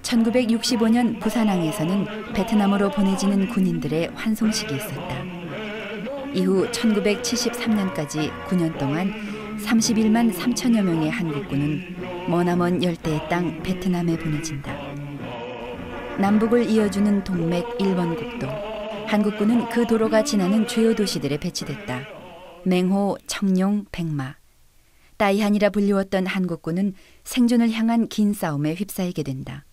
1965년 부산항에서는 베트남으로 보내지는 군인들의 환송식이 있었다. 이후 1973년까지 9년 동안 31만 3천여 명의 한국군은 머나먼 열대의 땅 베트남에 보내진다. 남북을 이어주는 동맥 일본 국도. 한국군은 그 도로가 지나는 주요 도시들에 배치됐다. 맹호, 청룡, 백마. 따이한이라 불리웠던 한국군은 생존을 향한 긴 싸움에 휩싸이게 된다.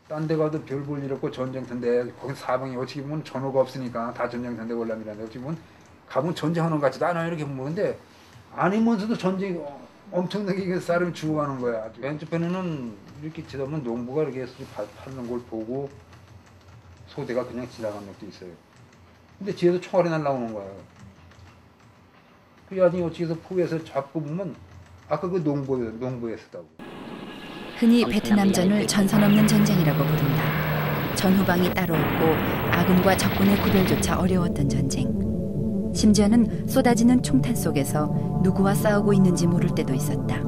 딴 데 가도 별 볼 일 없고 전쟁터인데 거기 사방이 어떻게 보면 전호가 없으니까 다 전쟁터인데 월남이라는데 어떻게 보면 가면 전쟁하는 것 같지도 않아 이렇게 보는데 아니면서도 전쟁이 엄청나게 사람이 죽어가는 거야. 왼쪽편에는 이렇게 치다보면 농부가 이렇게 파는 걸 보고 소대가 그냥 지나가는 것도 있어요. 근데 뒤에서 총알이 날라오는 거야. 그 야니 어찌해서 포위해서 잡고 보면 아까 그 농부였었다고. 흔히 베트남전을 전선 없는 전쟁이라고 부른다. 전후방이 따로 없고 아군과 적군의 구별조차 어려웠던 전쟁. 심지어는 쏟아지는 총탄 속에서 누구와 싸우고 있는지 모를 때도 있었다.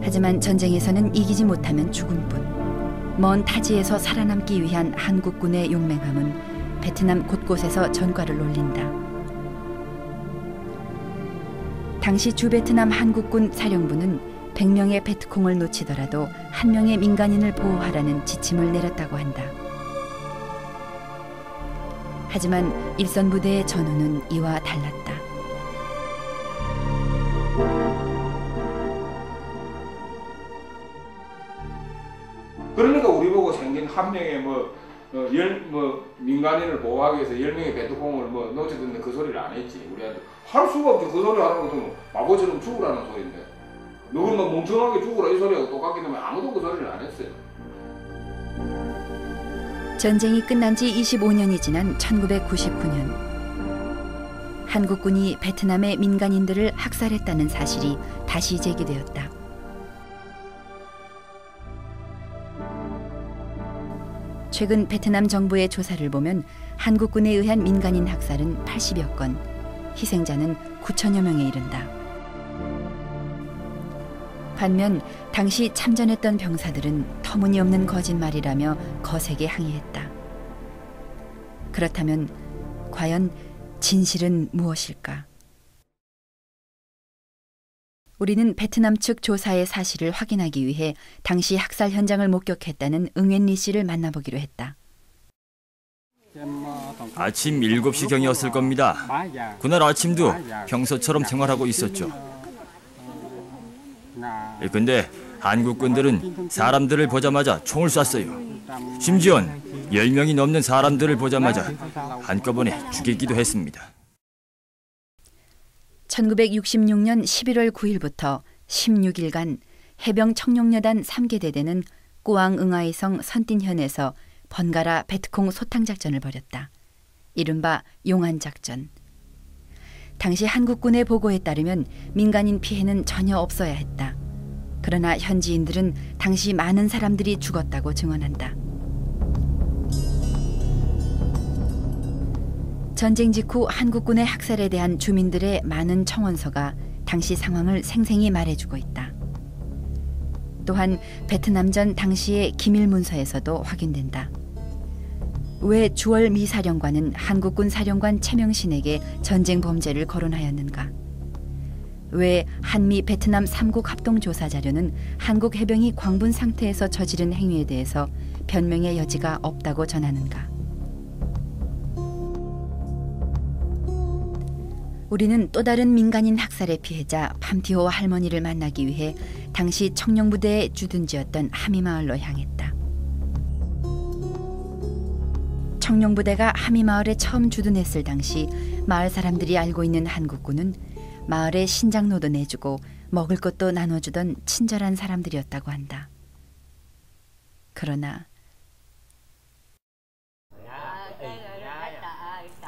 하지만 전쟁에서는 이기지 못하면 죽음뿐. 먼 타지에서 살아남기 위한 한국군의 용맹함은 베트남 곳곳에서 전과를 올린다. 당시 주베트남 한국군 사령부는 100명의 베트콩을 놓치더라도 1명의 민간인을 보호하라는 지침을 내렸다고 한다. 하지만 일선 부대의 전우는 이와 달랐다. 그러니까 우리 보고 생긴 한 명의 민간인을 보호하기 위해서 10명의 베트콩을 놓쳐듣는 그 소리를 안 했지. 우리한테 할 수가 없지. 그 소리 하는 것은 바보처럼 죽으라는 소리인데. 누군 멍청하게 죽으라 이 소리하고 똑같기 때문에 아무도 그 소리를 안 했어요. 전쟁이 끝난 지 25년이 지난 1999년. 한국군이 베트남의 민간인들을 학살했다는 사실이 다시 제기되었다. 최근 베트남 정부의 조사를 보면 한국군에 의한 민간인 학살은 80여 건, 희생자는 9천여 명에 이른다. 반면 당시 참전했던 병사들은 터무니없는 거짓말이라며 거세게 항의했다. 그렇다면 과연 진실은 무엇일까? 우리는 베트남 측 조사의 사실을 확인하기 위해 당시 학살 현장을 목격했다는 응웬리 씨를 만나보기로 했다. 아침 7시경이었을 겁니다. 그날 아침도 평소처럼 생활하고 있었죠. 근데 한국군들은 사람들을 보자마자 총을 쐈어요. 심지어는 10명이 넘는 사람들을 보자마자 한꺼번에 죽이기도 했습니다. 1966년 11월 9일부터 16일간 해병 청룡여단 3개 대대는 꾸앙 응아이성 선틴현에서 번갈아 베트콩 소탕작전을 벌였다. 이른바 용안작전. 당시 한국군의 보고에 따르면 민간인 피해는 전혀 없어야 했다. 그러나 현지인들은 당시 많은 사람들이 죽었다고 증언한다. 전쟁 직후 한국군의 학살에 대한 주민들의 많은 청원서가 당시 상황을 생생히 말해주고 있다. 또한 베트남전 당시의 기밀 문서에서도 확인된다. 왜 주월 미 사령관은 한국군 사령관 최명신에게 전쟁 범죄를 거론하였는가? 왜 한미 베트남 3국 합동조사 자료는 한국 해병이 광분 상태에서 저지른 행위에 대해서 변명의 여지가 없다고 전하는가? 우리는 또 다른 민간인 학살의 피해자 밤티호 할머니를 만나기 위해 당시 청룡부대의 주둔지였던 하미마을로 향했다. 청룡부대가 하미마을에 처음 주둔했을 당시 마을 사람들이 알고 있는 한국군은 마을에 신장로도 내주고 먹을 것도 나눠주던 친절한 사람들이었다고 한다. 그러나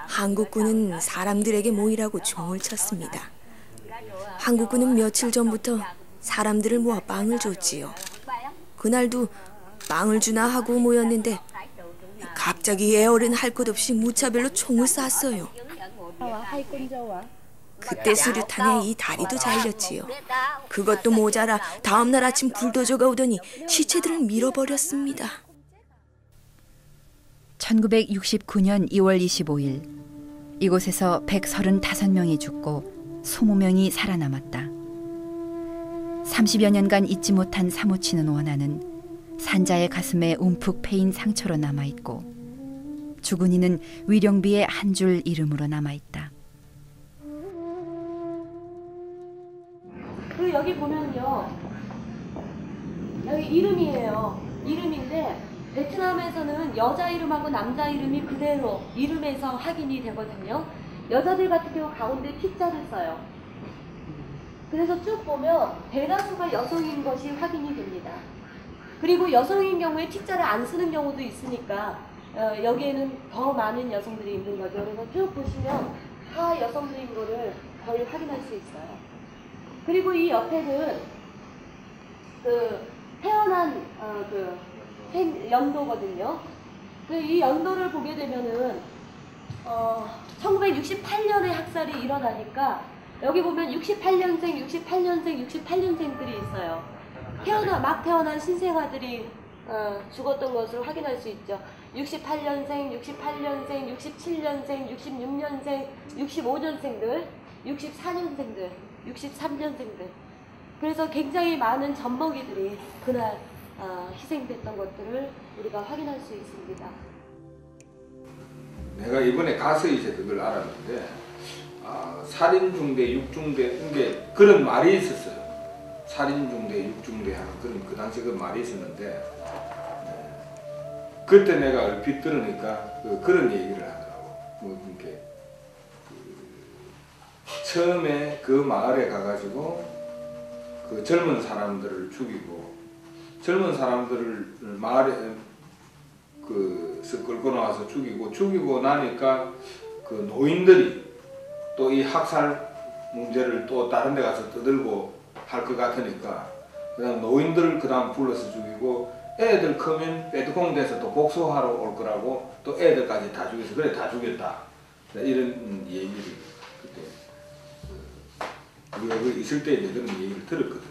한국군은 사람들에게 모이라고 종을 쳤습니다. 한국군은 며칠 전부터 사람들을 모아 빵을 줬지요. 그날도 빵을 주나 하고 모였는데 갑자기 애어른 할 것 없이 무차별로 총을 쐈어요. 그때 수류탄에 이 다리도 잘렸지요. 그것도 모자라 다음 날 아침 불도저가 오더니 시체들을 밀어버렸습니다. 1969년 2월 25일 이곳에서 135명이 죽고 20명이 살아남았다. 30여 년간 잊지 못한 사무치는 원한은 산자의 가슴에 움푹 패인 상처로 남아있고 죽은 이는 위령비의 한 줄 이름으로 남아있다. 그리고 여기 보면요, 여기 이름이에요. 이름인데 베트남에서는 여자 이름하고 남자 이름이 그대로 이름에서 확인이 되거든요. 여자들 같은 경우 가운데 T자를 써요. 그래서 쭉 보면 대다수가 여성인 것이 확인이 됩니다. 그리고 여성인 경우에 T자를 안 쓰는 경우도 있으니까 여기에는 더 많은 여성들이 있는 거죠. 그래서 쭉 보시면 다 여성들인 거를 거의 확인할 수 있어요. 그리고 이 옆에는 그 태어난 연도거든요. 이 연도를 보게 되면은 1968년에 학살이 일어나니까 여기 보면 68년생, 68년생, 68년생들이 있어요. 막 태어난 신생아들이 죽었던 것을 확인할 수 있죠. 68년생, 68년생, 67년생, 66년생, 65년생들, 64년생들, 63년생들. 그래서 굉장히 많은 젖먹이들이 그날 희생됐던 것들을 우리가 확인할 수 있습니다. 내가 이번에 가서 이제 그걸 알았는데 살인중대, 육중대 그런 말이 있었어요. 살인중대, 육중대 하는 그 당시에 그 말이 있었는데 그때 내가 얼핏 들으니까 그런 얘기를 하더라고. 뭐 이렇게 처음에 그 마을에 가가지고 그 젊은 사람들을 죽이고 젊은 사람들을 마을에 끌고 나와서 죽이고 나니까 그 노인들이 또 이 학살 문제를 또 다른 데 가서 떠들고 할 것 같으니까 그다음 노인들을 그다음 불러서 죽이고 애들 크면 베트콩 돼서 또 복수하러 올 거라고 또 애들까지 다 죽여서 그래 다 죽였다 이런 얘기를 그때 우리가 그 있을 때 이제 그런 얘기를 들었거든요.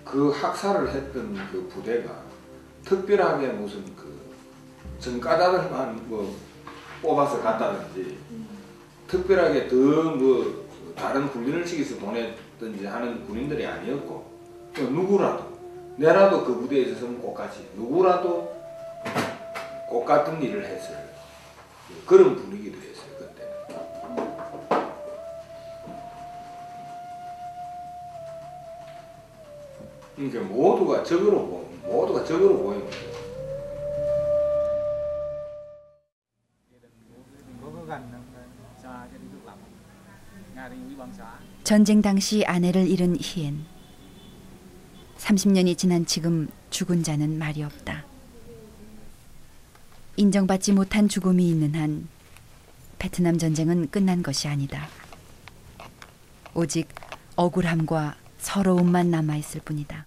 그 학살을 했던 그 부대가 특별하게 무슨 전과자들만 뭐 뽑아서 갔다든지 특별하게 더 뭐 다른 훈련을 시켜서 보냈든지 하는 군인들이 아니었고 누구라도 내라도 그 부대에 있었으면 똑같이 누구라도 똑같은 일을 했을 그런 분위기도 했어요 그때는. 그러니까 모두가 적으로 보이는 거죠. 전쟁 당시 아내를 잃은 희엔. 30년이 지난 지금 죽은 자는 말이 없다. 인정받지 못한 죽음이 있는 한 베트남 전쟁은 끝난 것이 아니다. 오직 억울함과 서러움만 남아있을 뿐이다.